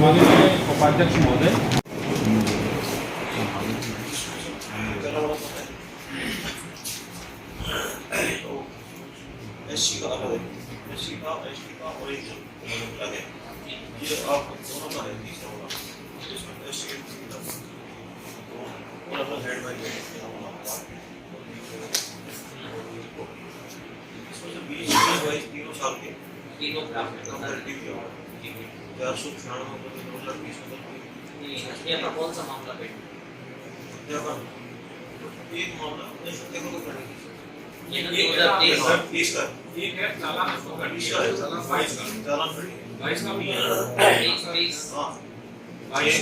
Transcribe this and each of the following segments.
माननीय उपाध्यक्ष महोदय, एससी का अलग है, एससी का एसटी का और एक अलग है। ये आप दोनों का है, तीसरा होगा इसमें एससी के तो अलग हेड बाय हेड इसमें से 20 तीनों साल के तीनों ग्राफ में कंपैरेटिव होगा 496 ये का कौन सा मामला पे एक मामला नहीं देखो तो पड़ेगी ये 2023 का एक है चालान, 20 का है चालान 22 का चालान 22 का भी है, 23 हाँ 22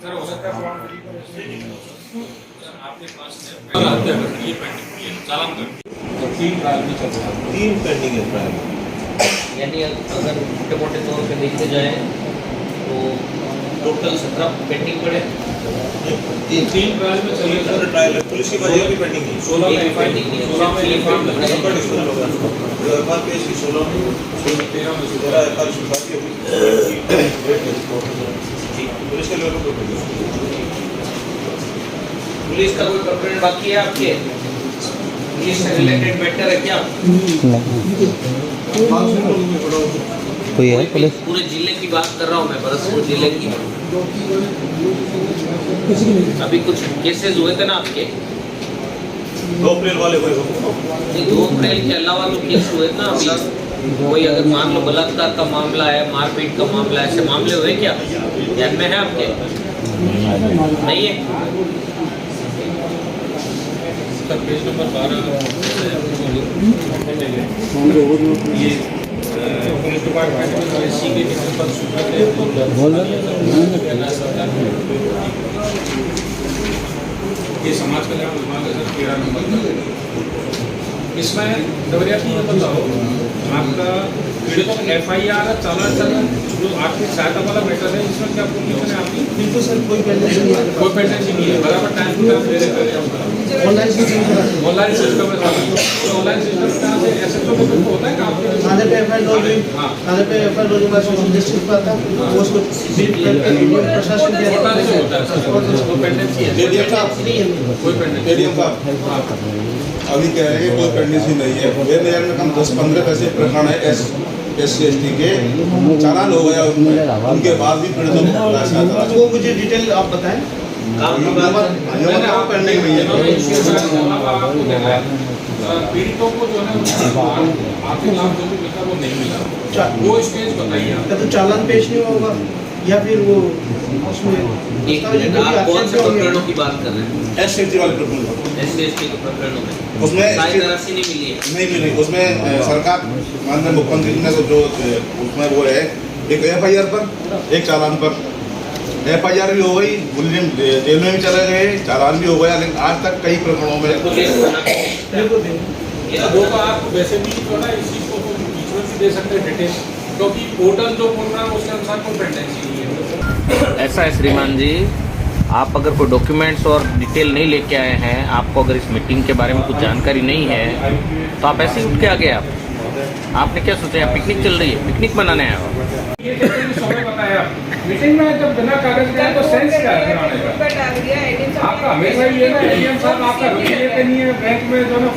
सर हो सकता है आपके पास ये चालान कर 3 ट्रायल में चल रहा है, 3 पेंडिंग है ट्रायल। यानी अगर मोटे मोटे तौर पे देखे जाए तो टोटल 17 पेंडिंग पड़े, 3 ट्रायल में चल रहा है। ट्रायल है, पुलिस की वजह भी पेंडिंग है। 16 में पेंडिंग नहीं है, 16 में एफआईआर एफआईआर पेश की 16 में 13 में 13 एफआईआर शुरुआत की पुलिस के लेवल पर पुलिस का कोई प्रकरण बाकी है आपके? पुलिस से रिलेटेड मैटर है क्या? कोई है पुलिस? पूरे जिले की बात कर रहा हूँ मैं, भरतपुर जिले की। अभी कुछ केसेस हुए थे ना आपके? 2 अप्रैल वाले हुए ये 2 अप्रैल के अलावा तो केस हुए ना अभी? कोई अगर मान लो बलात्कार का मामला है, मारपीट का मामला है, ऐसे मामले हुए क्या ध्यान में है आपके? नहीं है? सर पेज नंबर 12 ये पुलिस डिपार्टमेंट में एससी के प्रिंसिपल सूचना ये समाज कल्याण विभाग है सर 13 नंबर का। इसमें दबरिया की बताओ आपका पीड़ितों एफआईआर चालान जो आर्थिक सहायता वाला मैटर है, इसमें क्या पोजीशन है आपकी? बिल्कुल सर, कोई पेंडेंसी नहीं है, बराबर टाइम टू टाइम दे रहे हैं। ऑनलाइन सिस्टम ऑनलाइन सिस्टम है सारा, तो ऑनलाइन सिस्टम कहाँ से एसएचओ को होता है काम थाने पे एफआईआर लॉज हुई, थाने पे एफआईआर लॉज हुआ, सोशल डिस्ट्रिक्ट पर था वो उसको बीट करके इंडियन प्रशासन के होता नहीं होता है सर, वो पेंडेंसी है। एडीएम साहब, कोई पेंडेंसी एडीएम साहब अभी कह रहे हैं कोई पेंडेंसी नहीं है। मेरे नजर में कम 10-15 ऐसे प्रकरण है SC/ST के चालान हो गया उनमें, उनके बाद भी पीड़ितों को वो मुझे डिटेल आप बताएं। पेंडिंग नहीं है। पीड़ितों को जो है आर्थिक लाभ जो भी मिलता वो नहीं मिला, वो स्टेज बताइए आप। तो चालान पेश नहीं होगा या फिर वो उसमें एक मिनट, आप कौन से प्रकरणों की बात कर रहे हैं? SC वाले प्रकरण SC/ST के प्रकरणों में उसमें सहायता राशि नहीं मिली है? नहीं मिली, उसमें सरकार माननीय मुख्यमंत्री ने जो उसमें वो है एक एफआईआर पर एक चालान पर एफआईआर भी हो गई, मुलजिम जेल में भी चले गए, चालान भी हो गया, लेकिन आज तक कई प्रकरणों में वो तो आप वैसे भी जो है इसी को बीच में भी दे सकते हैं डिटेल, क्योंकि पोर्टल जो बोल रहा है उसके अनुसार कोई पेंडेंसी नहीं है। ऐसा है श्रीमान जी, आप अगर कोई डॉक्यूमेंट्स और डिटेल नहीं लेके आए हैं, आपको अगर इस मीटिंग के बारे में कुछ जानकारी नहीं है, तो आप ऐसे ही उठ के आ गए। आपने क्या सोचा? पिकनिक चल रही है, पिकनिक मनाने आए हो? ये समय बताया मीटिंग में जब बिना कागज के तो सेंस क्या है कराने का? आपका हमेशा ये ना एडीएम साहब आपका रुपये लेते नहीं है बैंक में जो ना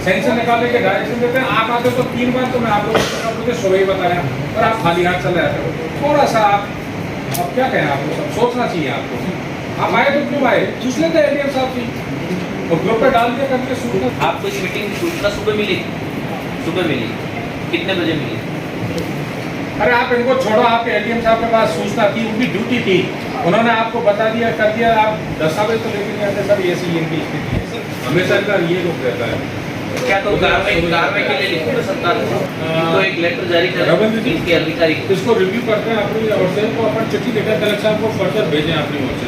सेंसर निकालने के डायरेक्शन देते हैं, आप आते तो 3 बार तो मैं आपको मुझे सुबह ही बताया और आप खाली हाथ चले आते हो। थोड़ा सा आप अब क्या कहें, आपको सब सोचना चाहिए आपको। आप आए तो क्यों आए, पूछ लेते एडीएम साहब से और ग्रुप पे डाल दिया करके सूचना। आपको इस मीटिंग की सूचना सुबह मिली? सुबह मिली, कितने बजे मिली? अरे आप इनको छोड़ो, आपके एडीएम साहब के पास सूचना थी, उनकी ड्यूटी थी, उन्होंने आपको बता दिया कर दिया, आप दस्तावेज तो लेके नहीं आते सर। ऐसी इनकी स्थिति है सर, हमेशा इनका ये रुक रहता है। क्या तो कार्रवाई के लिए लिखो ना सरकार को एक लेटर जारी करें इनके अधिकारी को। इसको रिव्यू करते हैं अपनी ओर से, तो अपन चिट्ठी लिखा कलेक्टर साहब को फर्दर भेजें अपनी ओर से।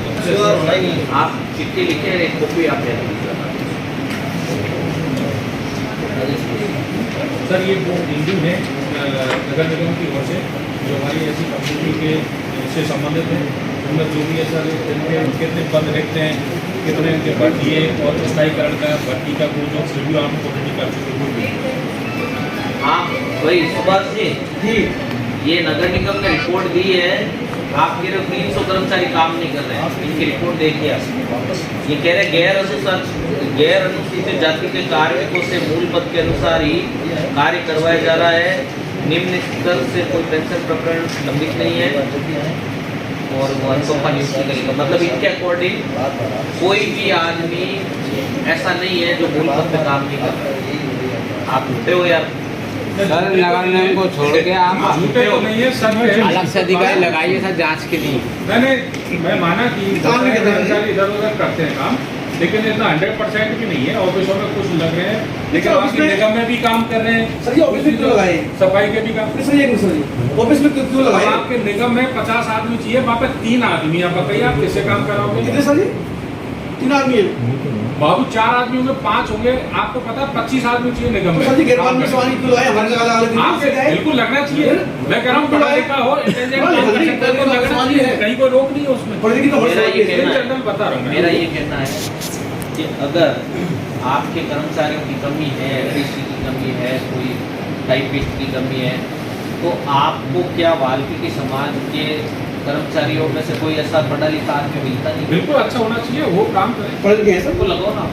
आप चिट्ठी लिखे, एक कॉपी आप दे सर। ये वो हिंदू है नगर निगम की ओर से जो हमारी ऐसी कम्युनिटी के से संबंधित है, उनमें जो भी ऐसा कितने पद लिखते हैं कितने इनके भर्ती है और स्थायीकरण का भर्ती का वो जो रिव्यू आप ऑलरेडी कर चुके हो वो भी। हाँ वही सुभाष जी, ये नगर निगम ने रिपोर्ट दी है, आप कह रहे हो 300 कर्मचारी काम नहीं कर रहे हैं, इनकी रिपोर्ट देखिए आप। ये कह रहे गैर अनुसूचित जाति के कार्मिकों से मूल पद के अनुसार ही कार्य करवाया जा रहा है, निम्न स्तर से कोई पेंशन प्रकरण लंबित नहीं है और वो अनुकंपा नियुक्ति करेगा। मतलब इनके अकॉर्डिंग कोई भी आदमी ऐसा नहीं है जो मूल पद पे काम नहीं कर रहा। आप झूठे हो यार सर, नगर निगम को छोड़ के आप झूठे तो नहीं है, सब है। अलग से अधिकारी लगाइए सर जांच के लिए। मैं माना कि कर्मचारी इधर उधर करते हैं काम, लेकिन इतना 100% भी नहीं है। ऑफिसों में कुछ लग रहे हैं, लेकिन आपकी निगम में भी काम कर रहे हैं। सर ये ऑफिस में क्यों लगाए? सफाई के भी काम। सर ये सर जी ऑफिस में क्यों लगाए? आपके निगम में 50 आदमी चाहिए, वहाँ पे 3 आदमी। आप बताइए आप किससे काम कराओगे? कितने सर जी? 3 आदमी है बाबू, 4 आदमी होंगे, 5 होंगे, आपको पता है 25 आदमी चाहिए निगम में। सर जी गैर कानूनी सवाल क्यों लगाए? हमारे जगह अलग आपके बिल्कुल लगना चाहिए। मैं कह रहा हूँ पढ़ा लिखा हो, इंटेलिजेंट काम कर सकता है तो लगना चाहिए, कहीं कोई रोक नहीं है उसमें। पढ़े लिखे तो मेरा ये कहना है, जनरल बता रहा हूँ मेरा ये कहना है कि अगर आपके कर्मचारियों की कमी है, कृषि की कमी है, कोई टाइपिस्ट की कमी है, तो आपको क्या वाल्मीकि समाज के कर्मचारियों में से कोई ऐसा पढ़ा लिखा आदमी मिलता नहीं? बिल्कुल अच्छा होना चाहिए, वो काम करें। पढ़े लिखे हैं सर? सबको लगाओ ना।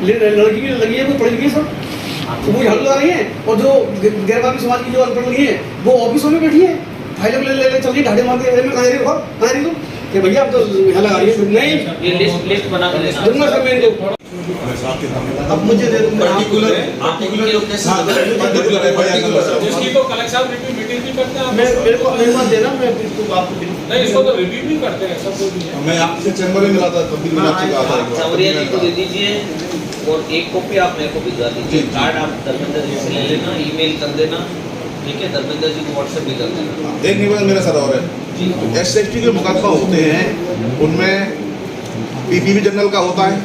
लड़की की लगी है वो पढ़ी लिखी है सर, तो वो झाड़ू लगा रही है, और जो गैर कानूनी समाज की जो अनपढ़ लगी है वो ऑफिसों में बैठी है, फाइलों ले चल रही ढाडे मार के में कहा रही तुम कि भैया अब तो यहाँ लगा रही है। नहीं ये लिस्ट बना के देना। दूंगा सर मैं इनको। अब मुझे दे दूंगा पर्टिकुलर जिसकी तो कलेक्शन रिव्यू मीटिंग भी करते हैं। मेरे को अनुमति देना, मैं इसको आपको नहीं, इसको तो रिव्यू भी करते हैं, सब कुछ भी है। मैं आपसे चैम्बर में मिला था, तब भी मिला चुका था। सावरिया जी को दे दीजिए और एक कॉपी आप मेरे को भिजवा दीजिए। कार्ड आप धर्मेंद्र जी से ले लेना, ईमेल कर देना, ठीक है? धर्मेंद्र जी को व्हाट्सएप भी कर देना। एक निवेदन मेरा सर और है, SST के मुकदमा होते हैं उनमें PPV जनरल का होता है,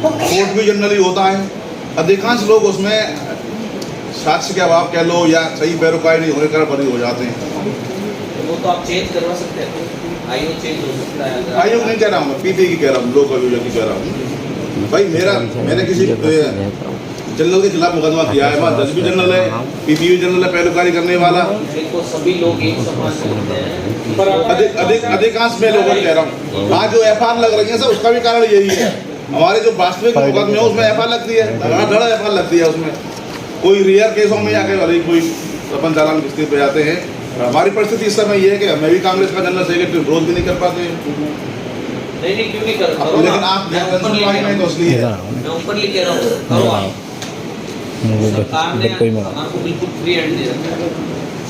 कोर्ट भी जनरली होता है। अधिकांश लोग उसमें साक्ष्य के अभाव कह लो या सही पैरोकारी नहीं होने कारण बरी हो जाते हैं। वो तो आप चेंज करवा सकते हैं, आयोग चेंज हो सकता है। अगर आयोग नहीं कह रहा हूँ, मैं PPV की कह रहा हूँ, लोक अभियोग की कह रहा हूँ। भाई मैंने किसी जनरल के खिलाफ मुकदमा किया है, वहाँ जज भी जनरल है, PPV जनरल है पैरोकारी करने वाला। देखो सभी लोग एक समान से होते हैं। अधिकांश मैं लोगों को कह रहा हूँ, आज जो FIR लग रही है सर, उसका भी कारण यही है। हमारे जो वास्तविक मुकदमे है उसमें FIR लगती है, धड़ा FIR लगती है उसमें। कोई रेयर केसों में जाके अरे कोई अपन चालान किस्ती पे जाते हैं। हमारी परिस्थिति इस समय ये है कि मैं भी कांग्रेस का जनरल सेक्रेटरी विरोध भी नहीं कर पाते हैं। नहीं क्यों नहीं कर रहा? लेकिन आप नहीं तो इसलिए मैं ओपनली कह रहा हूँ, करो आप। सरकार ने आपको बिल्कुल फ्री हैंड दे रखा है,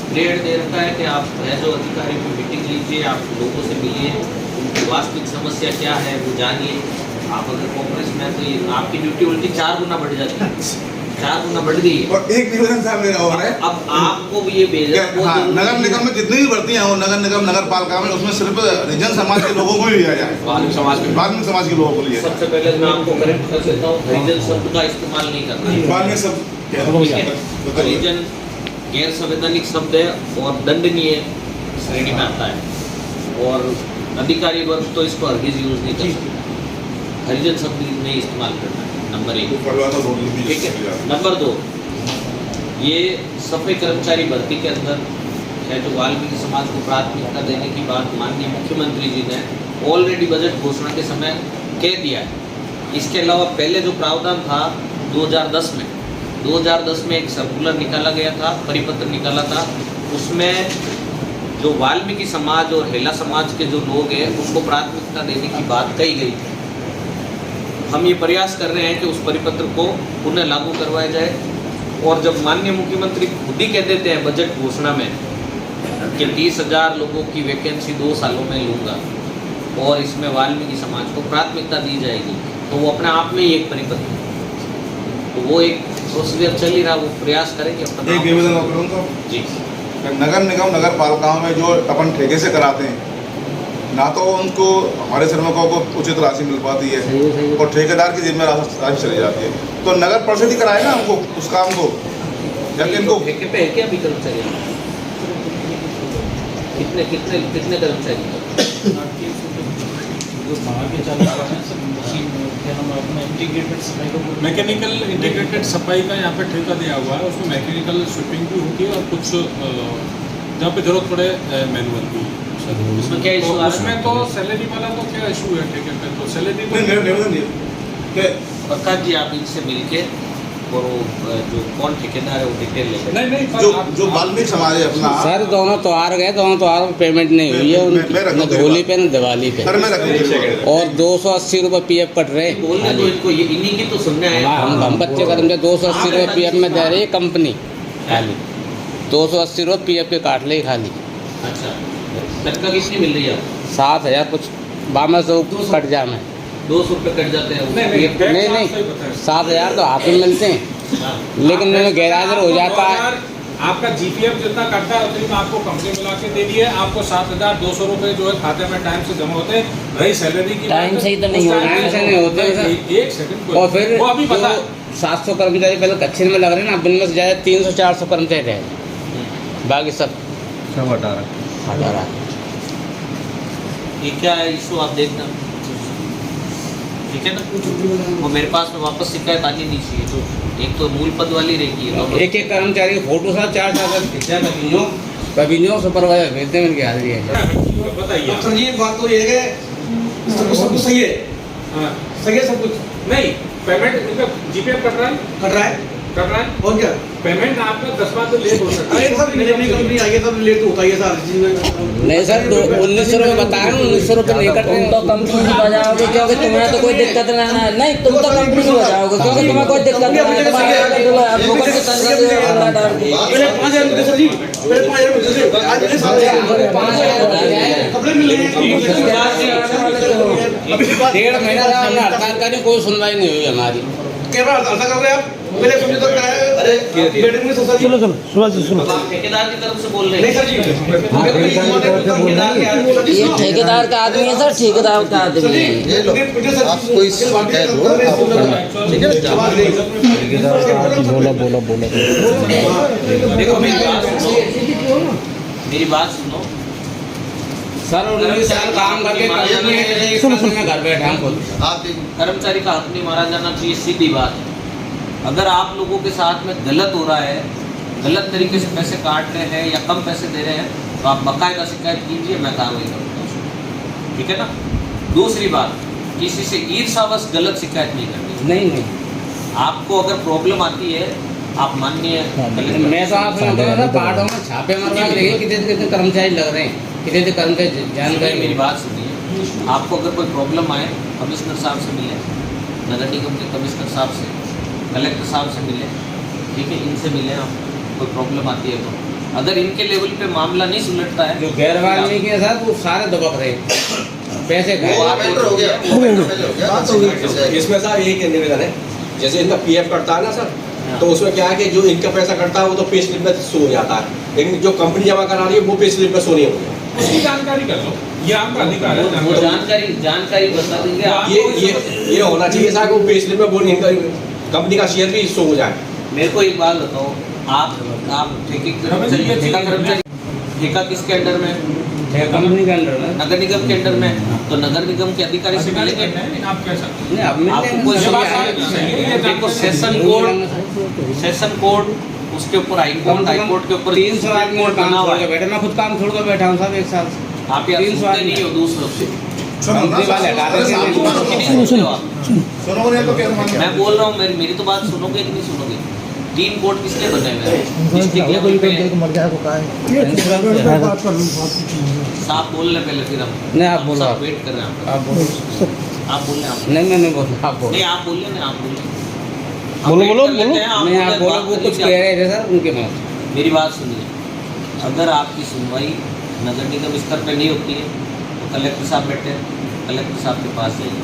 फ्री हैंड दे रखा है कि आप एज अधिकारी की मीटिंग लीजिए, आप लोगों से मिलिए, उनकी वास्तविक समस्या क्या है वो जानिए। आप अगर कांग्रेस में तो ये आपकी ड्यूटी उल्टी 4 गुना बढ़ जाती है, 4 गुना बढ़ गई है। और एक निवेदन था मेरा और है, अब आपको भी ये भेजा हाँ, नगर निगम में जितनी भी भर्तियां हो, नगर निगम नगर पालिका में, उसमें सिर्फ हरिजन समाज के लोगों को ही लिया जाए, वाल्मीकि समाज के लोगों को लिया। सबसे पहले मैं आपको करेक्ट कर देता हूँ, हरिजन शब्द का इस्तेमाल नहीं करना। वाल्मीकि सब हरिजन गैर संवैधानिक शब्द है और दंडनीय श्रेणी में आता है, और अधिकारी वर्ग तो इसको हरगिज यूज नहीं कर सकते। हरिजन शब्द नहीं इस्तेमाल करना है, नंबर 1, ठीक है। नंबर 2, ये सफाई कर्मचारी भर्ती के अंदर है जो वाल्मीकि समाज को प्राथमिकता देने की बात माननीय मुख्यमंत्री जी ने ऑलरेडी बजट घोषणा के समय कह दिया है। इसके अलावा पहले जो प्रावधान था 2010 में एक सर्कुलर निकाला गया था, परिपत्र निकाला था, उसमें जो वाल्मीकि समाज और हेला समाज के जो लोग हैं उनको प्राथमिकता देने की बात कही गई थी। हम ये प्रयास कर रहे हैं कि उस परिपत्र को पुनः लागू करवाया जाए, और जब माननीय मुख्यमंत्री खुद ही कह देते हैं बजट घोषणा में कि 30,000 लोगों की वैकेंसी 2 सालों में लूँगा और इसमें वाल्मीकि समाज को प्राथमिकता दी जाएगी, तो वो अपने आप में ही एक परिपत्र, तो वो एक प्रोसीजर चल ही रहा, वो प्रयास करेंगे। एक निवेदन और करूँ तो जी, नगर निगम नगर पालिकाओं में जो अपन ठेके से कराते हैं, ना तो उनको हमारे श्रमिकों को उचित राशि मिल पाती है और ठेकेदार की जेब में राशि चली जाती है, तो नगर परिषद ही कराए ना हमको उस काम को, जबकि इनको ठेके पे है क्या अभी कर्मचारी? कितने कर्मचारी? जो बाहर के चालक हैं मैकेनिकल इंटीग्रेटेड सफाई का यहाँ पे ठेका दिया हुआ है, उसमें मैकेनिकल स्वीपिंग भी होती है और कुछ जहाँ पे जरूरत पड़े मैनुअल भी। उसमें क्या issue आ रहा है? उसमें तो सैलरी वाला तो क्या इशू है ठेके पे, तो सैलरी नहीं निवेदन दिया कि प्रकाश जी आप इनसे मिलके और वो जो कौन ठेकेदार है वो डिटेल ले लें। नहीं जो जो वाल्मीकि समाज है अपना सर दोनों त्योहार गए, दोनों त्योहार में पेमेंट नहीं हुई है मैं रखूं न तेरी होली बात। पे न दिवाली पे, सर मैं रखूँ और 280 रुपये PF कट रहे बोलने तो इनको ये इन्हीं की तो सुनने आए हैं। हम बच्चे कर्मचारी 280 रुपये PF में दे रही है कंपनी खाली, 280 रुपये PF के काट ले खाली, अच्छा तनख्वाह कितनी मिल रही है आपको? 7,000 कुछ 1200 कट जा में। 200 रुपये कट जाते हैं नहीं 7,000 तो हाथ में मिलते हैं, हाँ। लेकिन में गैरहाजिर हो जाता है। आपका जीपीएफ जितना कटता है उतनी तो आपको कंपनी मिला के दे दी है, आपको 7,200 रुपये जो है खाते में टाइम से जमा होते हैं। रही सैलरी की टाइम से ही तो नहीं होते, टाइम से नहीं होते सर। एक सेकंड और फिर वो अभी पता है। 700 कर्मचारी पहले कच्चे में लग रहे हैं ना, बिल में से ज़्यादा 300-400 कर्मचारी रहे, बाकी सब हटा रहा। ये क्या है इशू आप देखना, ठीक है ना। वो मेरे पास में वापस शिकायत आनी नहीं चाहिए, तो एक तो मूल पद वाली रहेगी है। एक कर्मचारी की फोटो साथ 4-4 खींचा, कभी नो सुपरवाइजर भेजते हैं, उनकी हाजिरी है। बताइए सर जी बात तो ये है कि सब कुछ सही है, हाँ। सही है सब कुछ, नहीं पेमेंट इनका जीपीएफ कट रहा है और क्या पेमेंट आपका 10 दिन लेट हो सकता अरे है। सब डिलीवरी कंपनी आई है, सब लेट होता ही है सर चीज़ में। नहीं सर 1900 रुपये बताए, 1900 रुपये नहीं कट रहे। तो कंपनी बजाओगे क्योंकि तुम्हें तो कोई दिक्कत नहीं, तुम तो कंपनी बजाओगे क्योंकि तुम्हें कोई दिक्कत नहीं, तुम्हारे एडवोकेट की तनख्वाह जो है अल्लाह डाल दी। पहले 5,000 मिलते सर जी, पहले 5,000 मिलते थे, आज मिले 7,000 कपड़े मिल रहे हैं। 1.5 महीना से हमने हड़ताल करी, कोई सुनवाई नहीं हुई हमारी। क्या बात ऐसा कर रहे हैं आप, पहले समझौता कराया, अरे बेटे में सोचा सुनो आप ठेकेदार की तरफ से बोल रहे नहीं हैं। सर जी ये ठेकेदार का आदमी है सर, ठेकेदार का आदमी है। आप कोई बोला देखो मेरी बात सुनो। सर 19 साल काम करके कंपनी में घर बैठा हम खुद। कर्मचारी का हक नहीं मारा जाना चाहिए, सीधी बात है। अगर आप लोगों के साथ में गलत हो रहा है, गलत तरीके से पैसे काट रहे हैं या कम पैसे दे रहे हैं, तो आप बाकायदा शिकायत कीजिए, मैं कार्रवाई करूँगा, ठीक है ना। दूसरी बात, किसी से ईर्ष्यावश गलत शिकायत नहीं करनी। नहीं आपको अगर प्रॉब्लम आती है, आप माननीय मैं तो आपसे मतलब पार्टों में छापे मारवा के देखिए कितने कर्मचारी लग रहे हैं, कितने कर्मचारी जानकारी। मेरी बात सुनिए, आपको अगर कोई प्रॉब्लम आए, कमिश्नर साहब से मिले, नगर निगम के कमिश्नर साहब से, कलेक्टर साहब से मिले, ठीक है, इनसे मिले। आप कोई प्रॉब्लम आती है तो अगर इनके लेवल पे मामला नहीं सुलझता है, जो गैर वाल्मीकि के साथ वो सारे दबक रहे, पैसे वो खाए। आप इसमें सर यही कहने निवेदन है, जैसे इनका PF कटता है ना सर, तो उसमें क्या है कि जो इनका पैसा कटता है वो तो पे स्लिप में शो हो जाता है, लेकिन जो कंपनी जमा करा रही है वो पे स्लिप में शो नहीं होगा। उसकी जानकारी कर लो, ये आपका अधिकार है। वो जानकारी बता देंगे आप। ये होना चाहिए सर, वो पे स्लिप में वो इनका कंपनी का शेयर भी शो हो जाए। मेरे को एक बात बताओ, आप ठेका किसके अंडर में? कंपनी के अंडर में, नगर निगम के अंडर में, तो नगर निगम के अधिकारी से मिलेंगे। आप कह सकते नहीं अब आपको कोई देखो सेशन कोड उसके ऊपर हाईकोर्ट के ऊपर 300 आदमी कोड काम बना हुआ छोड़ के है। बैठे, मैं खुद काम छोड़ कर बैठा हूँ साहब 1 साल से। आप यार 300 सुनते आदमी नहीं हो दूसरों से, कंपनी वाले हटा देते हैं। नहीं सुनते हो आप। सुनो नहीं तो क्या मानिए मैं बोल रहा हूँ, मेरी तो बात सुनोगे कि नहीं सुनोगे? 3 कोड किसके बने हुए हैं? डिस्ट्रिक्ट लेवल पे साफ बोलने पहले, फिर हम नहीं, आप बोलो, सब वेट कर रहे हैं। आप बोलो। आप बोल रहे हैं, नहीं मैं नहीं बोल, आप बोलो। नहीं आप बोलिए ना, आप बोलिए। बोलो नहीं आप बोलो, वो कुछ कह रहे थे सर उनके में। मेरी बात सुनिए, अगर आपकी सुनवाई नगर निगम स्तर पे नहीं होती है तो कलेक्टर साहब बैठे हैं, कलेक्टर साहब के पास जाइए।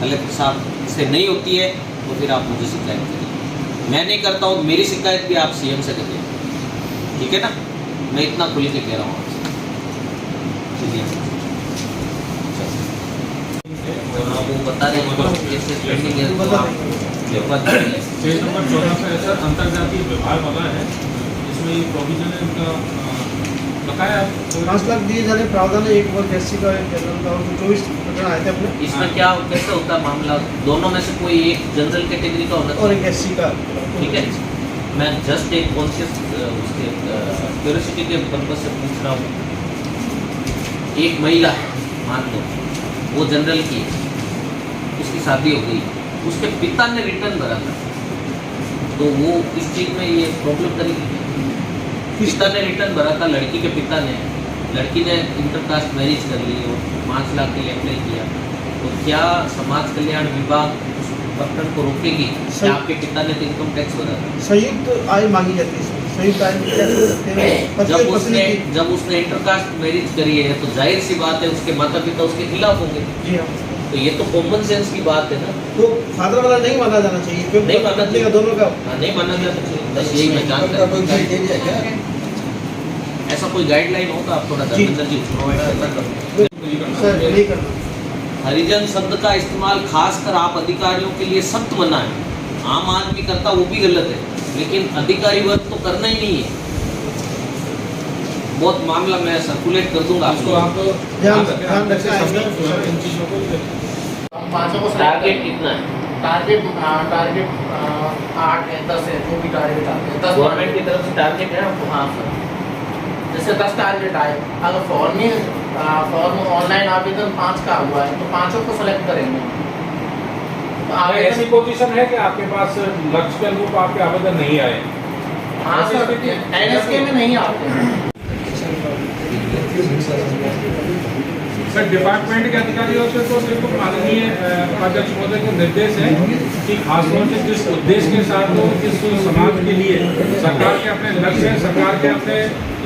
कलेक्टर साहब से नहीं होती है तो फिर आप मुझे शिकायत करिए। मैं नहीं करता हूँ, मेरी शिकायत भी आप CM से करिए, ठीक है ना। मैं इतना खुल के कह रहा हूँ आपसे, चलिए। और आप वो बता रहे हैं कैसे पेंडिंग है, तो आप पेज नंबर 14 पे सर अंतर्जातीय व्यवहार वाला है, इसमें ये प्रोविजन है उनका बताएं आप। 5 लाख दिए जाने प्रावधान है, एक वर्ग एससी का, एक जनरल का, और 24 प्रकरण आए थे अपने, इसमें क्या कैसे होता है मामला, दोनों में से कोई एक जनरल कैटेगरी का होना और चाहिए, एक एससी का। ठीक है। मैं जस्ट एक कॉन्शियस उसके क्यूरियोसिटी के पर्पज से पूछ रहा हूँ। एक महिला है, मान लो वो जनरल की है, उसकी शादी हो गई, उसके पिता ने रिटर्न भरा था, तो वो इस चीज़ में ये प्रॉब्लम करेगी। पिता ने रिटर्न भरा था, लड़की के पिता ने, लड़की ने इंटरकास्ट मैरिज कर ली और 5 लाख के लिए अप्लाई किया, तो क्या समाज कल्याण विभाग उस प्रकरण को रोकेगी कि आपके पिता ने तो इनकम टैक्स भरा था? संयुक्त आय मांगी जाती है, संयुक्त आय में क्या कर सकते हैं, पति और पत्नी की। जब उसने इंटरकास्ट मैरिज करी है तो जाहिर सी बात है उसके माता पिता उसके खिलाफ होंगे, जी हाँ, तो ये तो कॉमन सेंस की बात है ना। तो फादर वाला नहीं माना जाना चाहिए, क्योंकि नहीं मानना पत्नी का दोनों का। हाँ, नहीं मानना जाता चाहिए, बस यही मैं जानता हूँ। ऐसा कोई गाइडलाइन होगा आप थोड़ा धर्मेंद्र जी प्रोवाइड करना करो। सर नहीं करना। हरिजन शब्द का इस्तेमाल खासकर आप अधिकारियों के लिए सख्त मना है, आम आदमी करता वो भी गलत है, लेकिन अधिकारी वर्ग तो करना ही नहीं है। बहुत मामला मैं सर्कुलेट कर दूंगा उसको आपको। आप ध्यान रखना है। इन चीज़ों को पाँचों को टारगेट कितना है टारगेट 8 है 10 है, जो भी टारगेट आते हैं 10 गवर्नमेंट की तरफ से टारगेट है आपको? हाँ सर, जैसे 10 टारगेट आए, अगर फॉर्म ऑनलाइन आवेदन 5 का हुआ है तो 5 को सेलेक्ट करेंगे। तो ऐसी पोजीशन है कि आपके पास लक्ष्य के अनुरूप आपके आवेदन नहीं आए? हाँ सर, NSK में नहीं आते हैं। सर डिपार्टमेंट के अधिकारियों से तो सिर्फ माननीय अध्यक्ष महोदय के निर्देश है कि खासतौर से जिस उद्देश्य के साथ हो, जिस समाज के लिए सरकार के अपने लक्ष्य हैं, सरकार के अपने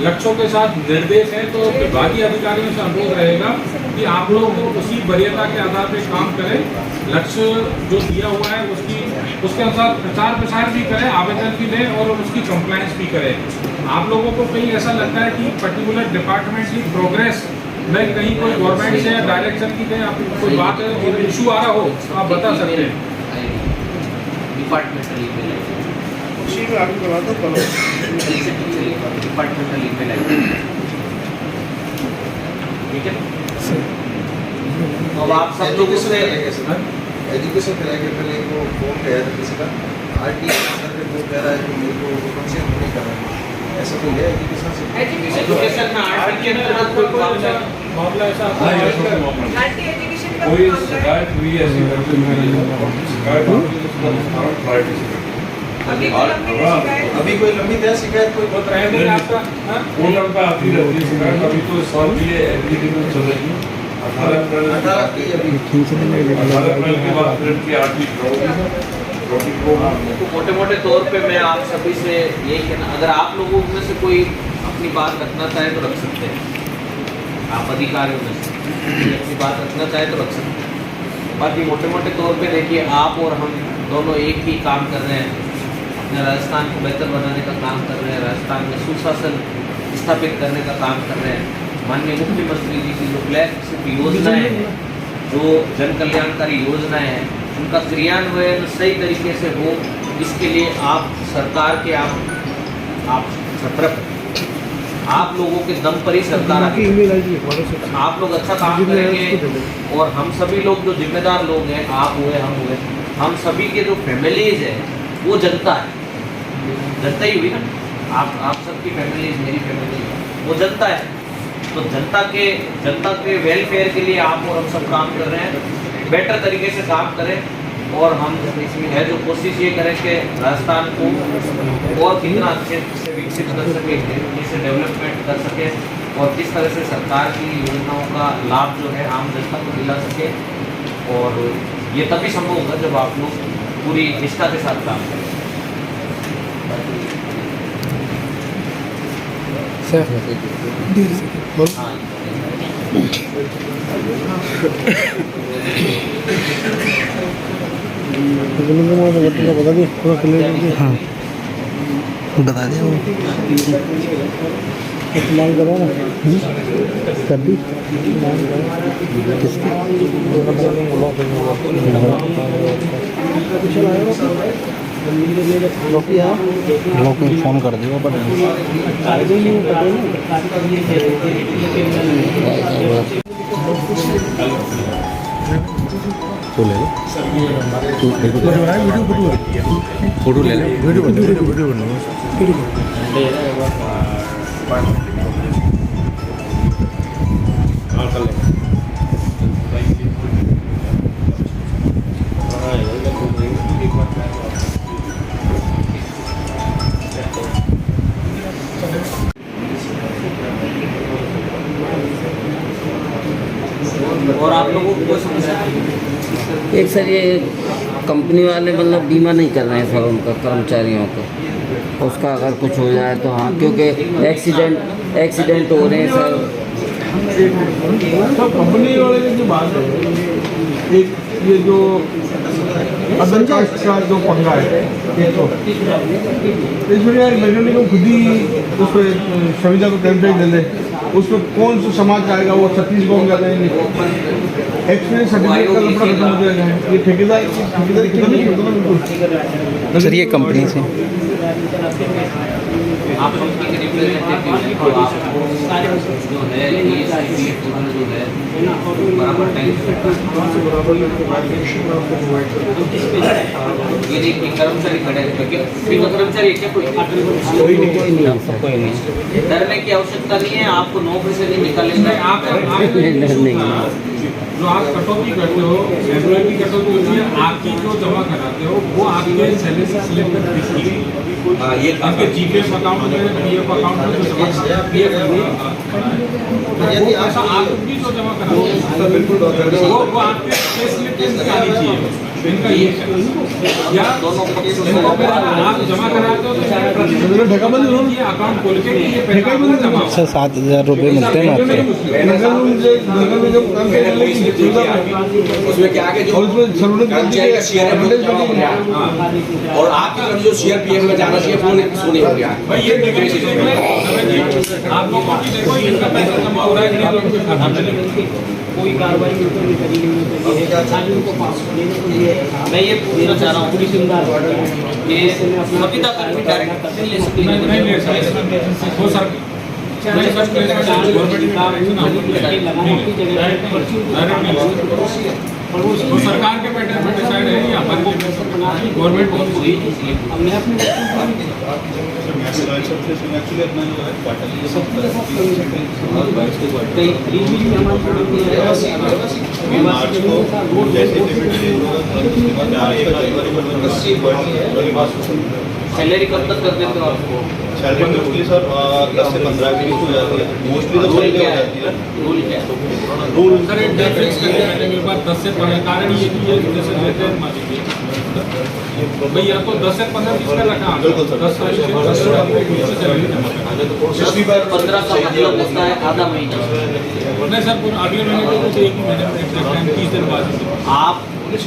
लक्ष्यों के साथ निर्देश है, तो विभागीय अधिकारियों से अनुरोध रहेगा कि आप लोग उसी वरीयता के आधार पर काम करें, लक्ष्य जो दिया हुआ है उसके अनुसार प्रचार प्रसार भी करें, आवेदन भी लें और उसकी कंप्लायंस भी करें। आप लोगों को कहीं ऐसा लगता है कि पर्टिकुलर डिपार्टमेंट की प्रोग्रेस में कहीं कोई गवर्नमेंट से या डायरेक्शन की कहीं आपको कोई बात है और इशू आ रहा हो तो आप बता सकते हैं। डिपार्टमेंटल ईमेल उसी में आगे करवा दो, करो। डिपार्टमेंटल ईमेल ठीक है। अब आप सब लोगों से एजुकेशन कराएंगे, पहले वो फॉर्म गया था किसी का, RTI सर्वे वो कह रहा है कि मेरे को फंक्शन नहीं कर रहा है, ऐसा कोई है एजुकेशन से? एजुकेशन में आर्ट के अंतर्गत कोई मामला ऐसा कोई शिकायत हुई ऐसी शिकायत अभी कोई लंबित है शिकायत? कोई बहुत आपका पोर्टल पे आती रहती है शिकायत, अभी तो सॉल्व के लिए एग्जीक्यूटिव चल रही है। 18 अप्रैल के बाद प्रिंट की आरटी तो मोटे मोटे तौर पे मैं आप सभी से यही कहना, अगर आप लोगों में से कोई अपनी बात रखना चाहे तो रख सकते हैं, आप अधिकारियों में से अपनी बात रखना चाहे तो रख सकते हैं। बाकी मोटे मोटे तौर पे देखिए, आप और हम दोनों एक ही काम कर रहे हैं, अपने राजस्थान को बेहतर बनाने का काम कर रहे हैं, राजस्थान में सुशासन स्थापित करने का काम कर रहे हैं। माननीय मुख्यमंत्री जी की जो फ्लैगशिप योजनाएं हैं, जो जन कल्याणकारी योजनाएं हैं, उनका क्रियान्वयन सही तरीके से हो, इसके लिए आप सरकार के आप सतर्क, आप लोगों के दम पर ही सरकार आएगी। आप लोग अच्छा काम करेंगे और हम सभी लोग जो जिम्मेदार लोग हैं, आप हुए हम हुए, हम सभी के जो फैमिलीज है वो जनता है, जनता ही हुई ना, आप सबकी फैमिलीज, मेरी फैमिली वो जनता है। तो जनता के वेलफेयर के लिए आप और हम सब काम कर रहे हैं, बेटर तरीके से काम करें और हम इसमें है जो कोशिश ये करें कि राजस्थान को और कितना अच्छे से विकसित कर सके, किसी डेवलपमेंट कर सके और किस तरह से सरकार की योजनाओं का लाभ जो है आम जनता को दिला सके। और ये तभी संभव होगा जब आप लोग पूरी निष्ठा के साथ काम करें। हाँ बता दिया वो इस्तेमाल करो ना, कर दी किसकी? फोन कर दियो पर तो ले लो फोटो ले लो वीडियो और आप लोगों को कोई समस्या? एक सर ये कंपनी वाले मतलब बीमा नहीं कर रहे हैं सर उनका कर्मचारियों का, उसका अगर कुछ हो जाए तो हाँ, क्योंकि एक्सीडेंट हो रहे हैं सर। कंपनी वाले की जो बात है, एक ये जो अदर कास्ट का जो पंगा है, इसमें यार मैकेनिक को खुद ही उस पर संविदा को टेम्पलेट दे दे, उसमें कौन सा समाज आएगा, वो 36 गाँव जाते हैं, एक्सपीरियंस सर्टिफिकेट का लफड़ा खत्म हो जाएगा। ये ठेकेदार खत्म नहीं होता ना बिल्कुल सर ये कंपनी से आप कंपनी के रिप्रेजेंटेटिव को आपको जो है ये जो है बराबर टाइम ये देखिए कर्मचारी खड़े हैं, कर्मचारी है क्या? कोई नहीं। डरने की आवश्यकता नहीं है, आपको नौकरी से नहीं निकालेंगे। जो आप कटौती करते हो, एम्प्लॉय की कटौती होती है, आपकी जो जमा कराते हो वो आपके सैलरी स्लिप में दिखती है। ये आपके जीपीएफ अकाउंट में, पीएफ अकाउंट में जो जमा कराते हैं वो पैसा आप भी जो जमा कराते हो वो आपके पे स्लिप में आनी चाहिए। इनका ये या दोनों आप जमा कराते हो तो ये अकाउंट खोल के ये पैसा जमा 7,000 रुपये मिलते हैं आपको। उसमें क्या है कि जो कर्मचारी का शेयर है वो जमा हो गया और आपकी तरफ जो शेयर पीएफ में जाना चाहिए वो सोने हो गया। भाई ये आप लोगों की देखो इनका पैसा जमा हो रहा है कि नहीं खाता में कोई कार्रवाई करी को पास लेने के लिए मैं ये पूछना चाह रहा हूँ कि संविदा कर्मी डायरेक्ट नहीं ले सकते? नहीं ले सकते हो सर। वो सरकार के पैटर्न पर डिसाइड है या गवर्नमेंट सैलरी कब तक कर देते हो आपको? सैलरी मोस्टली सर 10 से 15 के बीच हो जाती है। मोस्टली तो रूल क्या है? रूल क्या है? रूल सर एक डेट फिक्स करके मैंने मेरे पास 10 से 15 कारण ये कि ये जैसे लेते हैं मान लीजिए भैया तो 10 से 15 बीच का रखा 10 तारीख से 10 से 15 सैलरी जमा करना। 15 का मतलब होता है आधा महीना। नहीं सर अगले महीने को तो एक ही महीने में 30 दिन बाद आप 10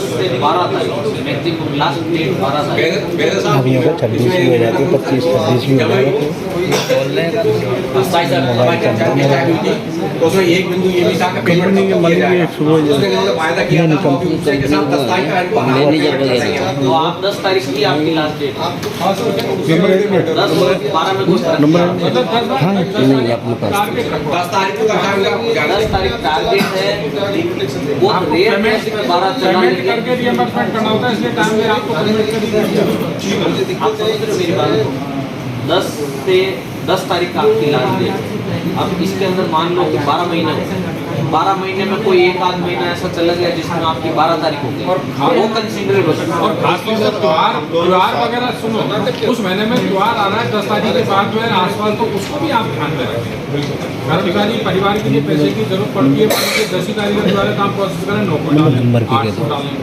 से 12 तारीख मैक्सिमम लास्ट डेट 12 तारीख। अभी अगर 26 भी हो जाती है, 25 26 भी हो जाएगा तो उसमें एक बिंदु ये भी था कि कंपनी के मालिक भी एक सुबह उसने वायदा किया था उसके साथ 10 तारीख का मैनेजर वगैरह तो आप 10 तारीख की आपकी लास्ट डेट 10 12 में कुछ नंबर हाँ नहीं अपने पास 10 तारीख को रखा होगा 10 तारीख टारगेट है। वो रेट में 12 पेमेंट करके रिएम्बर्समेंट करना होता है, इसलिए टाइम में आपको पेमेंट कर दीजिए। आप समझ रहे हो मेरी बात को? 10 तारीख का आपकी लास्ट डेट। अब इसके अंदर मान लो कि 12 महीने 12 महीने में कोई एक आध महीना ऐसा चला गया जिसमें आपकी 12 तारीख हो गई और वो कंसिडरेबल। और खासतौर से त्योहार वगैरह सुनो, उस महीने में त्योहार आ रहा है 10 तारीख के बाद जो है आसपास, तो उसको भी आप ध्यान में रखें। कर्मचारी परिवार के लिए पैसे की जरूरत पड़ती है, 10 तारीख के द्वारा काम प्रोसेस करें, 9 को डालें, 8 को डालें,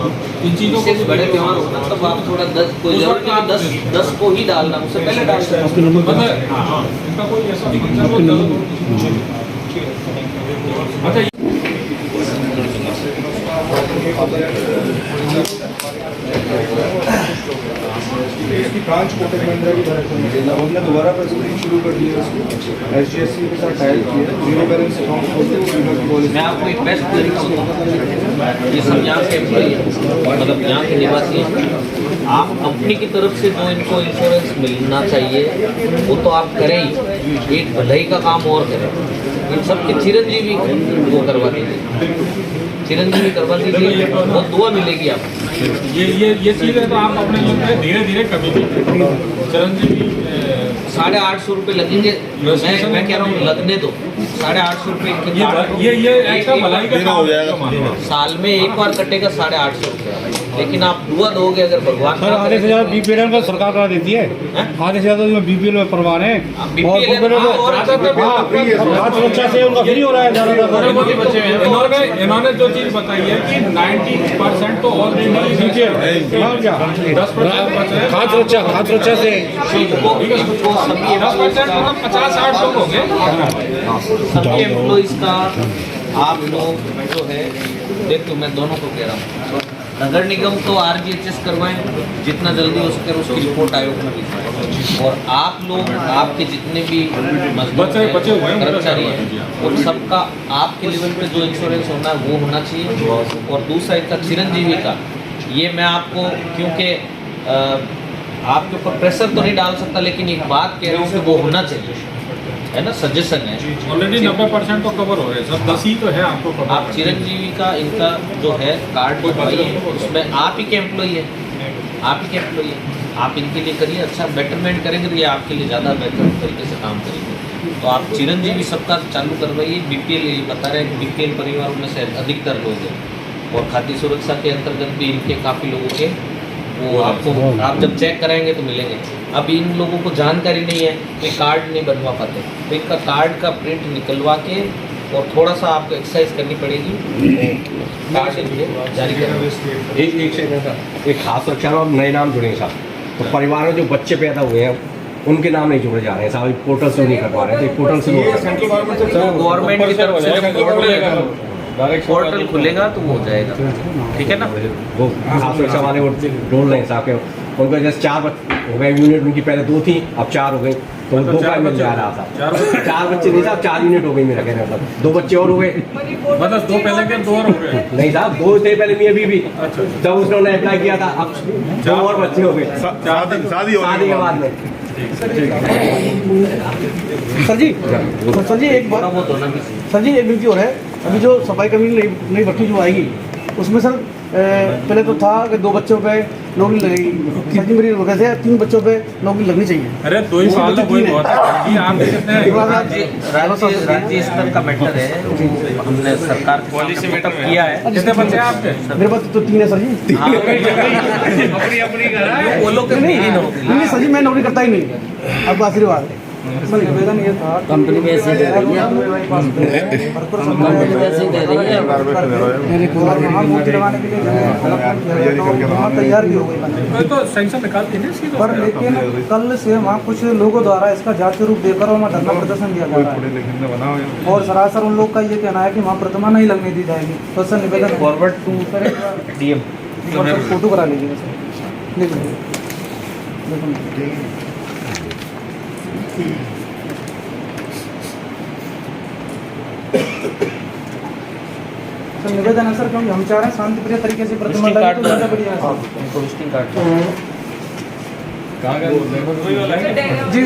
इन चीज़ों को भी बड़े त्योहार होता है तब आप थोड़ा 10 कोई जरूरत नहीं 10 को ही डालना, उससे पहले डाल सकते। हाँ इनका कोई ऐसा नहीं अच्छा उसकी ब्रांच कोटक महिंद्रा की हमने दोबारा प्रोसेसिंग शुरू कर दी है उसको HDFC के साथ टाइप किया, जीरो बैलेंस अकाउंट खोलते हैं बीमा की पॉलिसी। मैं आपको एक बेस्ट तरीका बताऊँ, ये सब यहाँ के एम्प्लॉई हैं, मतलब यहाँ के निवासी हैं। आप कंपनी की तरफ से जो इनको इंश्योरेंस मिलना चाहिए वो तो आप करें ही, एक भलाई का काम और करें। इन सबके चिरंजीवी वो करवा दीजिए, चिरंजीवी करवा दीजिए, बहुत दुआ मिलेगी आपको। ये चीज़ें तो आप अपने मन में धीरे धीरे कभी भी चिरंजीवी 850 रुपये लगेंगे। मैं कह रहा हूँ लगने दो, 850 रुपये ये ऐसा भलाई का काम हो जाएगा। साल में एक बार कटेगा 850 रुपये, लेकिन आप दुआ दोगे अगर भगवान सर आधे से ज़्यादा BPL का सरकार करा देती है, आधे से ज़्यादा BPL में परवान है और खाद्य सुरक्षा से उनका फ्री हो रहा है ज़्यादा। इन्होंने जो चीज़ बताई है कि 90% तो ऑलरेडी 10% खाद्य सुरक्षा से 10% मतलब 50-60 लोग हो गए। सबके एम्प्लॉइज का आप लोग जो है देखो, मैं दोनों को कह रहा हूँ, नगर निगम तो RGHS करवाएं जितना जल्दी हो सके, उसकी रिपोर्ट आयोग में लिखवाएं। और आप लोग, आपके जितने भी बचे हुए कर्मचारी हैं, उन सबका आपके लेवल पे जो इंश्योरेंस होना है वो होना चाहिए। और दूसरा इनका चिरंजीवी का, ये मैं आपको क्योंकि आपके ऊपर प्रेशर तो नहीं डाल सकता, लेकिन एक बात कह रहा हूँ कि वो होना चाहिए, है ना, सजेशन है। ऑलरेडी 90% तो कवर हो रहे हैं सर, 10 ही तो है आपको cover। आप चिरंजीवी का इनका जो है कार्ड बनवाइए, उसमें आप ही के एम्प्लॉई है, आप ही के एम्प्लॉई है, आप इनके लिए करिए, अच्छा बेटरमेंट करेंगे तो ये आपके लिए ज़्यादा बेहतर तरीके से काम करेंगे। तो आप चिरंजीवी सबका चालू करवाइए। BPL ये बता रहे हैं कि BPL परिवारों में से अधिकतर लोग हैं, और खाद्य सुरक्षा के अंतर्गत भी इनके काफ़ी लोगों के वो आपको, आप जब चेक कराएंगे तो मिलेंगे। अब इन लोगों को जानकारी नहीं है, कोई कार्ड नहीं बनवा पाते, तो इनका कार्ड का प्रिंट निकलवा के और थोड़ा सा आपको एक्सरसाइज करनी पड़ेगी, कार्ड जारी करना। एक सेकंड का, एक खास सुरक्षा में अब नए नाम जुड़े साहब, तो परिवार में जो बच्चे पैदा हुए हैं उनके नाम नहीं जोड़े जा रहे हैं साहब, पोर्टल से नहीं करवा रहे हैं, तो पोर्टल से गवर्नमेंट की तरफ से पोर्टल खुलेगा तो वो हो जाएगा, ठीक है ना। वो खास सुरक्षा वाले वो ढूंढ रहे हैं साहब के, उनको जैसे 4 हो गए यूनिट, उनकी पहले 2 थी, अब 4 हो गई, तो 2 का मिल जा रहा था। 4 बच्चे नहीं साहब, 4 यूनिट हो गई मेरा कहने मतलब, 2 बच्चे और हो गए, मतलब 2 पहले के 2 और हो गए। नहीं साहब 2 थे पहले मियाँ बीवी, जब उसने अप्लाई किया था, अब 2 और बच्चे हो गए शादी के बाद में। सर जी एक बात, सर जी एक विनती और है, अभी जो सफाई कर्मी नई भर्ती जो आएगी उसमें सर पहले तो था कि 2 बच्चों पे नौकरी लगेगी, सर जी मेरी वजह से 3 बच्चों पे नौकरी लगनी चाहिए। अरे 2 ही साल तो कोई बहुत है, आप राज्य स्तर का मैटर है, हमने सरकार पॉलिसी में किया है। कितने बच्चे हैं आपके? मेरे पास तो 3 है सर जी। वो लोग नहीं सर जी, मैं नौकरी करता ही नहीं, आपका आशीर्वाद है। निवेदन ये था, कंपनी में ऐसे दे रही है, कंपनी में ऐसे दे रही है, लगाने के लिए तैयार भी हो गई, तो सेंक्शन निकालती है इसकी, पर लेकिन कल से वहाँ कुछ लोगों द्वारा इसका जांच रूप देकर वहाँ धरना प्रदर्शन दिया जा रहा है, और सरासर उन लोग का ये कहना है कि वहाँ प्रतिमा नहीं लगने दी जाएगी। तो सर निवेदन फॉरवर्ड टू DM, फोटो करा लीजिएगा सर, देखो सर निवेदन है सर, क्योंकि हम चाह रहे हैं शांतिप्रिय तरीके से प्रतिमा लगे तो ज़्यादा बढ़िया है।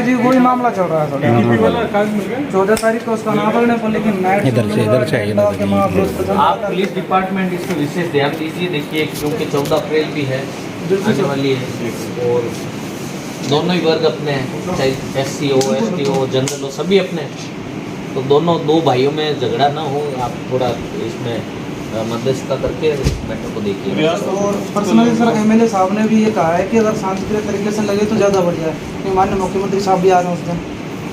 जी वही मामला चल रहा है सर। 14 तारीख को उसका नाम पड़ने पर, लेकिन नाइट इधर से आप पुलिस डिपार्टमेंट इस पर विशेष ध्यान दीजिए। देखिए क्योंकि 14 अप्रैल भी है, आने वाली है, और दोनों ही वर्ग अपने हैं, चाहे SC हो, ST हो, जनरल हो, सभी अपने हैं। तो दोनों 2 भाइयों में झगड़ा ना हो, आप थोड़ा इसमें मध्यस्थता करके मैटर को देखिए। और पर्सनली सर MLA साहब ने भी ये कहा है कि अगर शांतिप्रिय तरीके से लगे तो ज़्यादा बढ़िया है, कि माननीय मुख्यमंत्री साहब भी आ रहे हैं उस दिन,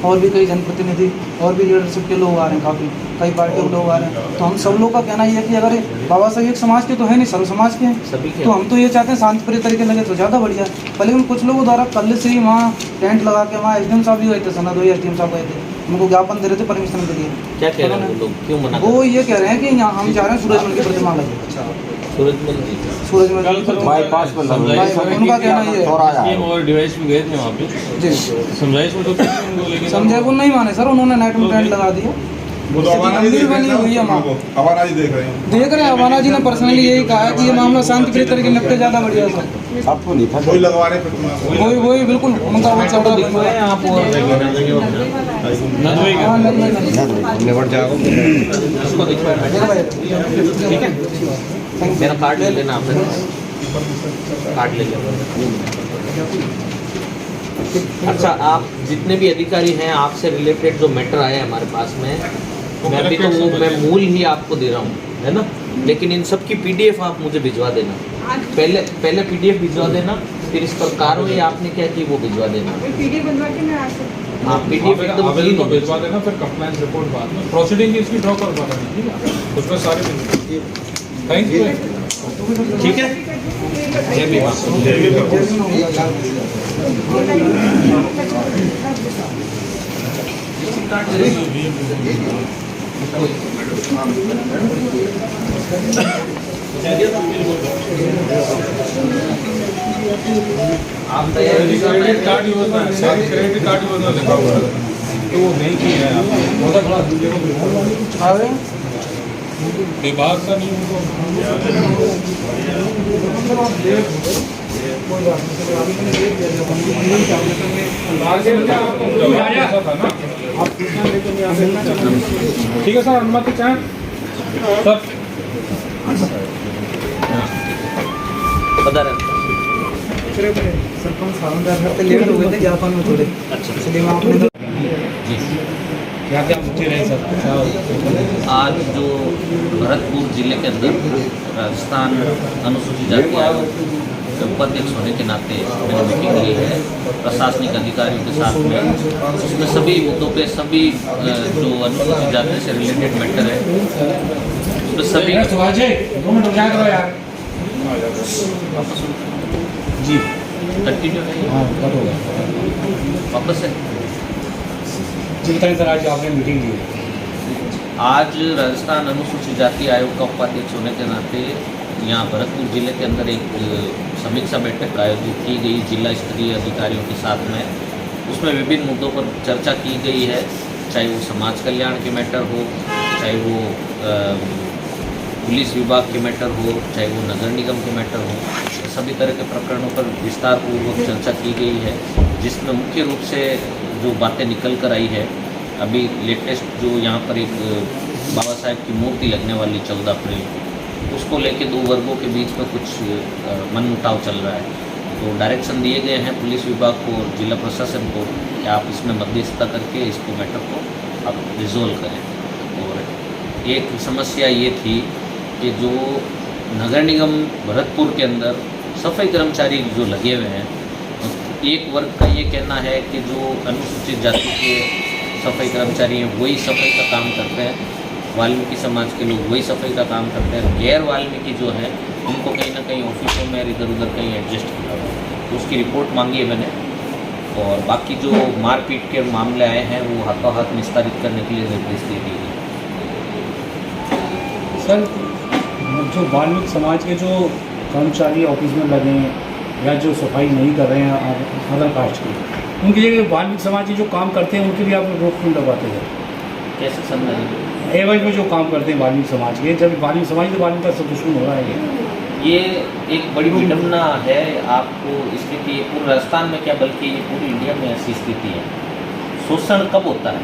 और भी कई जनप्रतिनिधि और भी लीडरशिप के लोग आ रहे हैं, काफ़ी कई पार्टियों के लोग आ रहे हैं। तो हम सब लोग का कहना ये है कि अगर बाबा साहब एक समाज के तो है नहीं, सर्व समाज के हैं, तो हम तो ये चाहते हैं शांतिप्रिय तरीके लगे तो ज़्यादा बढ़िया है। पर लेकिन कुछ लोगों द्वारा कल से ही वहाँ टेंट लगा के, वहाँ SDM साहब भी गए थे, सनद हुई SDM साहब गए थे, उनको ज्ञापन दे रहे थे परमिशन के लिए। क्या कह रहे हैं वो लोग, क्यों मना? वो ये कह रहे हैं कि यहाँ हम चाह रहे हैं सूरजमल की प्रतिमा लगे। सूरजमल जी सूरजमल बाईपास पर उनका कहना ये है और डिवाइस में गए थे वहाँ पे जी समझाइश में तो की थी उनको, लेकिन समझे वो नहीं माने सर, उन्होंने नेट में टेंट लगा दिया। वो तो स्थिति हमारा जी गंभीर देख बनी हुई है रहे वहाँ। हैं, हमारा जी देख रहे हैं। देख रहे हैं अवाना जी ने पर्सनली यही कहा है कि ये मामला शांतिप्रिय तरीके निपटे ज़्यादा बढ़िया सर। आपको नहीं था कोई लगवा रहे प्रतिमा वही बिल्कुल उनका वो चौड़ा बना है। आप और नदवे हाँ, नहीं। निबट जाओ उसको दिखवाए ठीक है। मेरा कार्ड ले लेना आपने, कार्ड ले लेना। अच्छा, आप जितने भी अधिकारी हैं आपसे रिलेटेड जो मैटर आए हैं हमारे पास में, मैं अभी तो वो मैं मूल ही आपको दे रहा हूँ, है ना, लेकिन इन सब की पीडीएफ आप मुझे भिजवा देना। पहले पीडीएफ भिजवा देना, फिर इस पर कार्रवाई आपने क्या की वो भिजवा देना। पीडीएफ बनवा के मैं हाँ, पीडीएफ एकदम आवेदन को क्लीन भिजवा देना, फिर कंप्लायंस रिपोर्ट बाद में प्रोसीडिंग इसकी ड्रॉ करवा देना, ठीक है, उसमें सारे थैंक यू, ठीक है। जय भीम। आप क्रेडिट कार्ड योजना है, सारी क्रेडिट कार्ड योजना लिखा हुआ है, तो वो नहीं की है आपने विभाग का नहीं ठीक है सर, अनुमति चाहें सर। बता रहे सरपंच साहब लेट हो गए थे जापान में थोड़े, अच्छा इसलिए मैं आपने जी। क्या क्या मुझे रहे सर। आज जो भरतपुर जिले के अंदर राजस्थान अनुसूचित जाति आयोग के उपाध्यक्ष होने के नाते मैंने मीटिंग ली है प्रशासनिक अधिकारियों के साथ में। उसमें सभी मुद्दों पे सभी जो अनुसूचित जाति से रिलेटेड मैटर है उसमें सभी जी कंटिन्यू है। हाँ, कट हो गया वापस है जी, बताएं सर। आज आपने मीटिंग ली है। आज राजस्थान अनुसूचित जाति आयोग का उपाध्यक्ष होने के नाते यहाँ भरतपुर जिले के अंदर एक समीक्षा बैठक आयोजित की गई जिला स्तरीय अधिकारियों के साथ में। उसमें विभिन्न मुद्दों पर चर्चा की गई है, चाहे वो समाज कल्याण के मैटर हो, चाहे वो पुलिस विभाग के मैटर हो, चाहे वो नगर निगम के मैटर हो, सभी तरह के प्रकरणों पर विस्तार पूर्वक चर्चा की गई है, जिसमें मुख्य रूप से जो बातें निकल कर आई है, अभी लेटेस्ट जो यहाँ पर एक बाबा साहेब की मूर्ति लगने वाली 14 अप्रैल, उसको लेके दो वर्गों के बीच में कुछ मनमुटाव चल रहा है। तो डायरेक्शन दिए गए हैं पुलिस विभाग को और जिला प्रशासन को कि आप इसमें मध्यस्थता करके इसको मैटर को आप रिजोल्व करें। और एक समस्या ये थी कि जो नगर निगम भरतपुर के अंदर सफाई कर्मचारी जो लगे हुए हैं, एक वर्ग का ये कहना है कि जो अनुसूचित जाति के सफाई कर्मचारी हैं वही सफाई का काम करते हैं, वाल्मीकि समाज के लोग वही सफाई का काम करते हैं, गैर वाल्मीकि जो है उनको कहीं ना कहीं ऑफिसों में इधर उधर कहीं एडजस्ट किया हुआ है। तो उसकी रिपोर्ट मांगी है मैंने, और बाकी जो मारपीट के मामले आए हैं वो हाथों हाथ निस्तारित करने के लिए निर्देश दे दिए गए। सर, जो वाल्मीकि समाज के जो कर्मचारी ऑफिस में लगे हैं या जो सफाई नहीं कर रहे हैं अदर कास्ट के, उनके लिए वाल्मीकि समाज के जो काम करते हैं उनके लिए आप रोक क्यों लगाते हैं? कैसे समझाएंगे? एवज में जो काम करते हैं वाल्मीकि समाज के, जब वाल्मीकि समाज तो वाल्मीकि का दुश्मन हो रहा है ये एक बड़ी विडम्बना है। आपको स्थिति पूरे राजस्थान में क्या बल्कि ये पूरी इंडिया में ऐसी स्थिति है। शोषण कब होता है?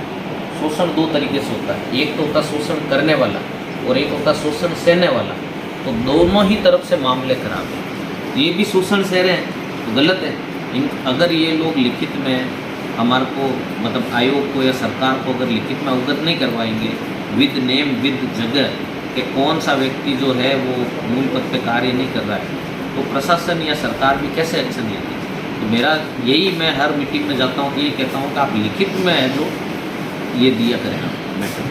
शोषण दो तरीके से होता है, एक तो होता है शोषण करने वाला और एक होता है शोषण सहने वाला। तो दोनों ही तरफ से मामले खराब हैं। ये भी शोषण सह रहे हैं तो गलत है। अगर ये लोग लिखित में हमारे को मतलब आयोग को या सरकार को अगर लिखित में अवगत नहीं करवाएंगे विद नेम विद जगह कि कौन सा व्यक्ति जो है वो मूल पद पे कार्य नहीं कर रहा है, तो प्रशासन या सरकार भी कैसे एक्शन लेती है? तो मेरा यही, मैं हर मीटिंग में जाता हूँ कि ये कहता हूँ कि आप लिखित में है जो ये दिया करें आप मैटर।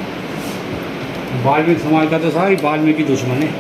वाल्मीकि समाज का तो सारी वाल्मीकि दुश्मन है।